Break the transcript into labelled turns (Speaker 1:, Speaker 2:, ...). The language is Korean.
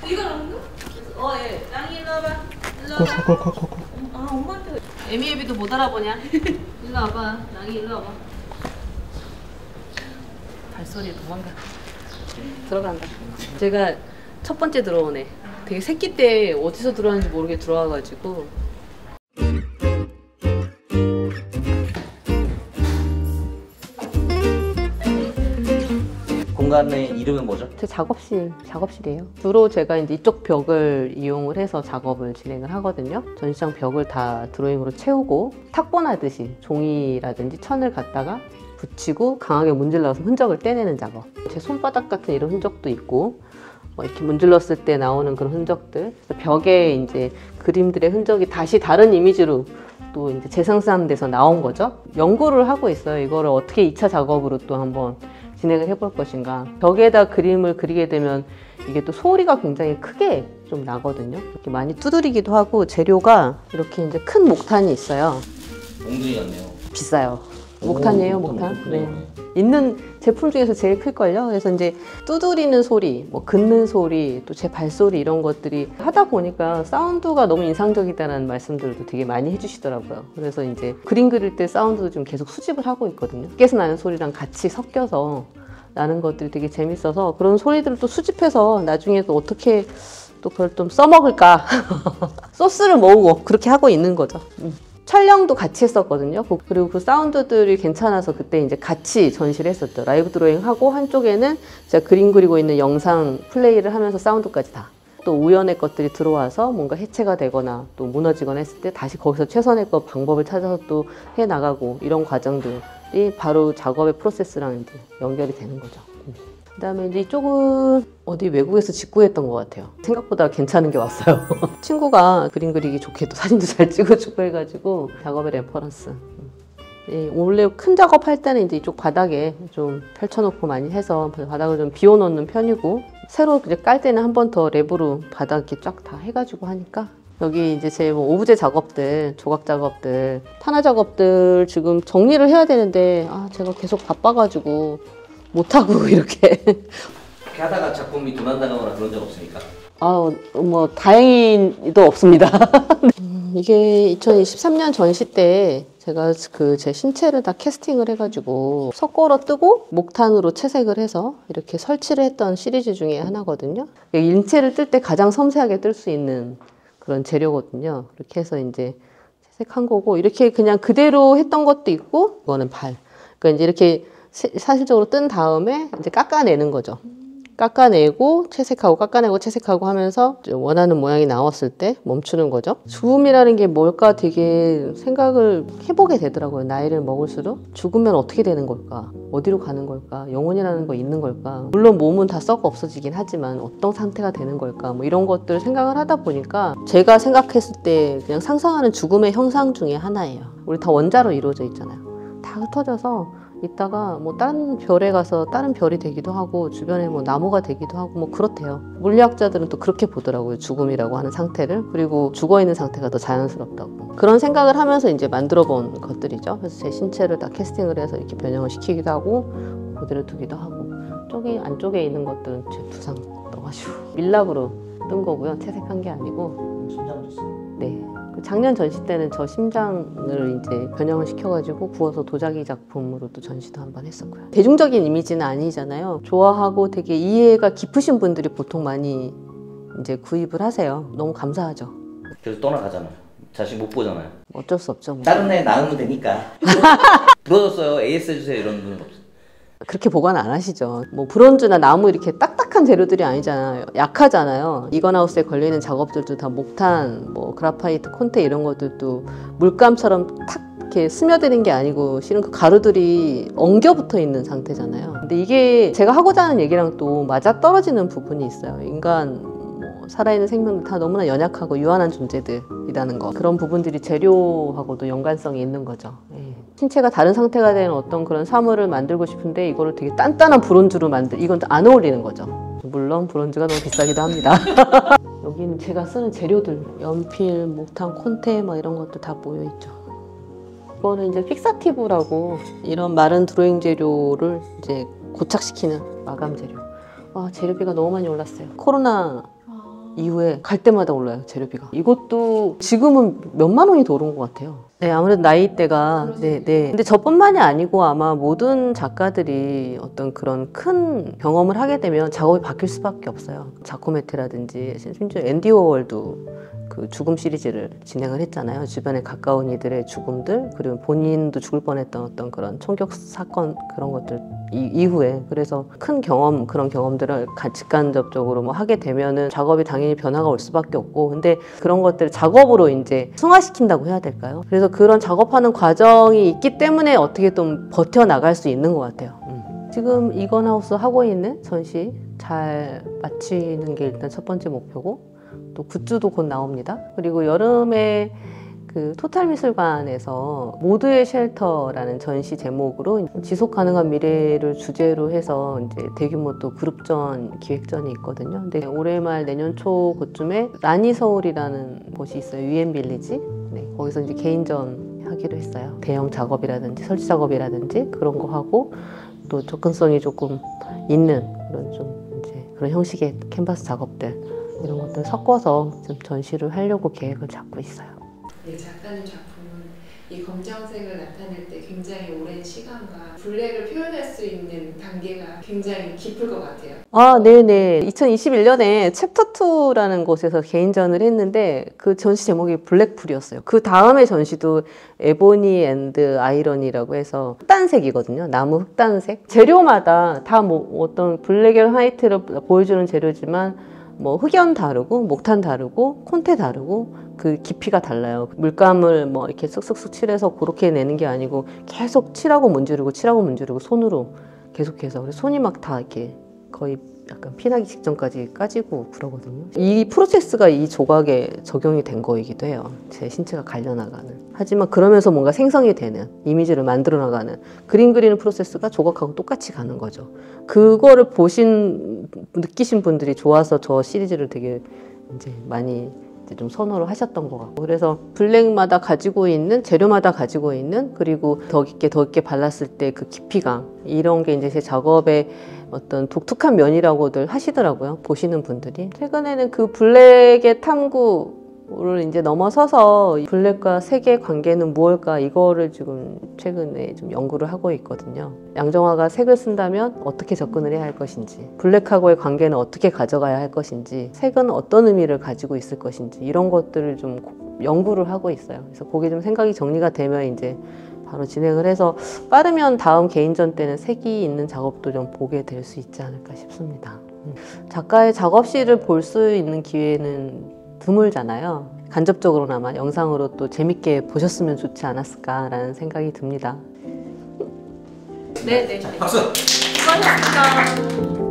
Speaker 1: 이거는 예. 양이 일로 와봐. 일로 와봐. 아, 엄마한테 에미에비도 못 알아보냐? 일로 와봐. 양이 일로 와봐. 발소리 도망가. 들어간다. 제가 첫 번째 들어오네. 되게 새끼 때 어디서 들어왔는지 모르게 들어와가지고.
Speaker 2: 공간의 이름은 뭐죠?
Speaker 1: 제 작업실이에요. 주로 제가 이제 이쪽 벽을 이용을 해서 작업을 진행을 하거든요. 전시장 벽을 다 드로잉으로 채우고 탁본하듯이 종이라든지 천을 갖다가 붙이고 강하게 문질러서 흔적을 떼내는 작업. 제 손바닥 같은 이런 흔적도 있고 이렇게 문질렀을 때 나오는 그런 흔적들. 벽에 이제 그림들의 흔적이 다시 다른 이미지로 또 이제 재생산돼서 나온 거죠. 연구를 하고 있어요. 이거를 어떻게 2차 작업으로 또 한번 진행을 해볼 것인가. 벽에다 그림을 그리게 되면 이게 또 소리가 굉장히 크게 좀 나거든요. 이렇게 많이 두드리기도 하고 재료가 이렇게 이제 큰 목탄이 있어요.
Speaker 2: 몽둥이 같네요.
Speaker 1: 비싸요. 목탄이에요, 목탄. 네. 있는 제품 중에서 제일 클걸요. 그래서 이제 두드리는 소리, 뭐 긋는 소리, 또 제 발소리 이런 것들이 하다 보니까 사운드가 너무 인상적이다라는 말씀들도 되게 많이 해주시더라고요. 그래서 이제 그림 그릴 때 사운드도 좀 계속 수집을 하고 있거든요. 밖에서 나는 소리랑 같이 섞여서 나는 것들이 되게 재밌어서 그런 소리들을 또 수집해서 나중에 또 어떻게 또 그걸 좀 써먹을까 소스를 모으고 그렇게 하고 있는 거죠. 촬영도 같이 했었거든요. 그리고 그 사운드들이 괜찮아서 그때 이제 같이 전시를 했었죠. 라이브 드로잉 하고 한쪽에는 제가 그림 그리고 있는 영상 플레이를 하면서 사운드까지 다. 또 우연의 것들이 들어와서 뭔가 해체가 되거나 또 무너지거나 했을 때 다시 거기서 최선의 것 방법을 찾아서 또 해나가고 이런 과정들이 바로 작업의 프로세스랑 이제 연결이 되는 거죠. 그 다음에 이제 이쪽은 어디 외국에서 직구했던 것 같아요. 생각보다 괜찮은 게 왔어요. 친구가 그림 그리기 좋게 또 사진도 잘 찍어주고 해가지고 작업의 레퍼런스. 예, 원래 큰 작업할 때는 이제 이쪽 바닥에 좀 펼쳐놓고 많이 해서 바닥을 좀 비워놓는 편이고 새로 이제 깔 때는 한 번 더 랩으로 바닥 이렇게 쫙 다 해가지고 하니까 여기 이제 제 뭐 오브제 작업들, 조각 작업들, 탄화 작업들 지금 정리를 해야 되는데 제가 계속 바빠가지고 못하고 이렇게
Speaker 2: 하다가 작품이 도난당하거나 그런 적 없습니까?
Speaker 1: 뭐 다행히도 없습니다. 이게 2023년 전시 때 제가 제 신체를 다 캐스팅을 해가지고 석고로 뜨고 목탄으로 채색을 해서 이렇게 설치를 했던 시리즈 중에 하나거든요. 인체를 뜰 때 가장 섬세하게 뜰 수 있는 그런 재료거든요. 이렇게 해서 이제 채색한 거고 이렇게 그냥 그대로 했던 것도 있고 이거는 발. 그러니까 이제 이렇게 사실적으로 뜬 다음에 이제 깎아내는 거죠. 깎아내고 채색하고 깎아내고 채색하고 하면서 원하는 모양이 나왔을 때 멈추는 거죠. 죽음이라는 게 뭘까 되게 생각을 해보게 되더라고요. 나이를 먹을수록 죽으면 어떻게 되는 걸까? 어디로 가는 걸까? 영혼이라는 거 있는 걸까? 물론 몸은 다 썩어 없어지긴 하지만 어떤 상태가 되는 걸까? 뭐 이런 것들 생각을 하다 보니까 제가 생각했을 때 그냥 상상하는 죽음의 형상 중에 하나예요. 우리 다 원자로 이루어져 있잖아요. 다 흩어져서 이따가 뭐 다른 별에 가서 다른 별이 되기도 하고 주변에 뭐 나무가 되기도 하고 뭐 그렇대요. 물리학자들은 또 그렇게 보더라고요. 죽음이라고 하는 상태를. 그리고 죽어있는 상태가 더 자연스럽다고. 그런 생각을 하면서 이제 만들어 본 것들이죠. 그래서 제 신체를 다 캐스팅을 해서 이렇게 변형을 시키기도 하고 그대로 두기도 하고 안쪽에 있는 것들은 제 두상 떠가지고 밀랍으로 뜬 거고요. 채색한 게 아니고.
Speaker 2: 심장도 있어요?
Speaker 1: 네. 작년 전시 때는 저 심장을 이제 변형을 시켜가지고 구워서 도자기 작품으로 또 전시도 한번 했었고요. 대중적인 이미지는 아니잖아요. 좋아하고 되게 이해가 깊으신 분들이 보통 많이 이제 구입을 하세요. 너무 감사하죠.
Speaker 2: 그래서 떠나가잖아요. 자식 못 보잖아요.
Speaker 1: 어쩔 수 없죠. 뭐.
Speaker 2: 다른 애 낳으면 되니까. 부러졌어요. AS 해주세요. 이런 분은 없어요.
Speaker 1: 그렇게 보관 안 하시죠. 뭐 브론즈나 나무 이렇게 딱딱한 재료들이 아니잖아요. 약하잖아요. 이건하우스에 걸리는 작업들도 다 목탄, 뭐 그라파이트, 콘테 이런 것들도 물감처럼 탁 이렇게 스며드는 게 아니고 실은 그 가루들이 엉겨 붙어 있는 상태잖아요. 근데 이게 제가 하고자 하는 얘기랑 또 맞아 떨어지는 부분이 있어요. 인간 살아있는 생명들 다 너무나 연약하고 유한한 존재들이라는 거. 그런 부분들이 재료하고도 연관성이 있는 거죠. 예. 신체가 다른 상태가 된 어떤 그런 사물을 만들고 싶은데 이거를 되게 단단한 브론즈로 이건 안 어울리는 거죠. 물론 브론즈가 너무 비싸기도 합니다. 여기는 제가 쓰는 재료들, 연필, 목탄, 콘테 막 이런 것도 다 모여있죠. 이거는 이제 픽사티브라고 이런 마른 드로잉 재료를 이제 고착시키는 마감 재료. 와, 재료비가 너무 많이 올랐어요. 코로나 이후에 갈 때마다 올라요, 재료비가. 이것도 지금은 몇만 원이 더 오른 것 같아요. 네, 아무래도 나이대가. 네. 근데 저뿐만이 아니고 아마 모든 작가들이 어떤 그런 큰 경험을 하게 되면 작업이 바뀔 수밖에 없어요. 자코메테라든지 심지어 앤디 워홀도 그 죽음 시리즈를 진행을 했잖아요. 주변에 가까운 이들의 죽음들, 그리고 본인도 죽을 뻔했던 어떤 그런 총격 사건 그런 것들 이후에. 그래서 큰 경험, 그런 경험들을 직간접적으로 뭐 하게 되면은 작업이 당연히 변화가 올 수밖에 없고, 근데 그런 것들을 작업으로 이제 승화시킨다고 해야 될까요? 그래서 그런 작업하는 과정이 있기 때문에 어떻게 좀 버텨나갈 수 있는 것 같아요. 지금 이건하우스 하고 있는 전시 잘 마치는 게 일단 첫 번째 목표고, 또 굿즈도 곧 나옵니다. 그리고 여름에 그 토탈미술관에서 모두의 쉘터라는 전시 제목으로 지속 가능한 미래를 주제로 해서 이제 대규모 또 그룹전 기획전이 있거든요. 근데 올해 말 내년 초 그쯤에 라니 서울이라는 곳이 있어요. 유엔 빌리지. 네, 거기서 이제 개인전 하기로 했어요. 대형 작업이라든지 설치 작업이라든지 그런 거 하고, 또 접근성이 조금 있는 그런 좀 이제 그런 형식의 캔버스 작업들 이런 것들 섞어서 좀 전시를 하려고 계획을 잡고 있어요.
Speaker 3: 네, 작가님 작품은 이 검정색을 나타낼 때 굉장히 오랜 시간과 블랙을 표현할 수 있는 단계가 굉장히 깊을 것 같아요.
Speaker 1: 아, 네네. 2021년에 챕터 2라는 곳에서 개인전을 했는데 그 전시 제목이 블랙풀이었어요. 그 다음에 전시도 에보니 앤드 아이러니라고 해서 흑단색이거든요. 나무 흑단색. 재료마다 다 뭐 어떤 블랙 앤 화이트를 보여주는 재료지만 뭐 흑연 다르고 목탄 다르고 콘테 다르고 그 깊이가 달라요. 물감을 뭐 이렇게 쓱쓱쓱 칠해서 그렇게 내는 게 아니고 계속 칠하고 문지르고 손으로 계속해서. 그래서 손이 막 다 이렇게 거의 약간 피나기 직전까지 까지고 그러거든요. 이 프로세스가 이 조각에 적용이 된 거이기도 해요. 제 신체가 갈려나가는. 하지만 그러면서 뭔가 생성이 되는 이미지를 만들어 나가는 그림 그리는 프로세스가 조각하고 똑같이 가는 거죠. 그거를 느끼신 분들이 좋아서 저 시리즈를 되게 이제 많이 좀 선호를 하셨던 것 같고, 그래서 블랙마다 가지고 있는 재료마다 가지고 있는, 그리고 더 깊게 발랐을 때 그 깊이감, 이런 게 이제 제 작업의 어떤 독특한 면이라고들 하시더라고요, 보시는 분들이. 최근에는 그 블랙의 탐구를 이제 넘어서서 블랙과 색의 관계는 무엇일까, 이거를 지금 최근에 좀 연구를 하고 있거든요. 양정화가 색을 쓴다면 어떻게 접근을 해야 할 것인지, 블랙하고의 관계는 어떻게 가져가야 할 것인지, 색은 어떤 의미를 가지고 있을 것인지, 이런 것들을 좀 연구를 하고 있어요. 그래서 그게 좀 생각이 정리가 되면 이제 바로 진행을 해서 빠르면 다음 개인전 때는 색이 있는 작업도 좀 보게 될 수 있지 않을까 싶습니다. 작가의 작업실을 볼 수 있는 기회는 드물잖아요. 간접적으로나마 영상으로 또 재밌게 보셨으면 좋지 않았을까라는 생각이 듭니다.
Speaker 3: 네.
Speaker 2: 박수!
Speaker 3: 수고하셨습니다.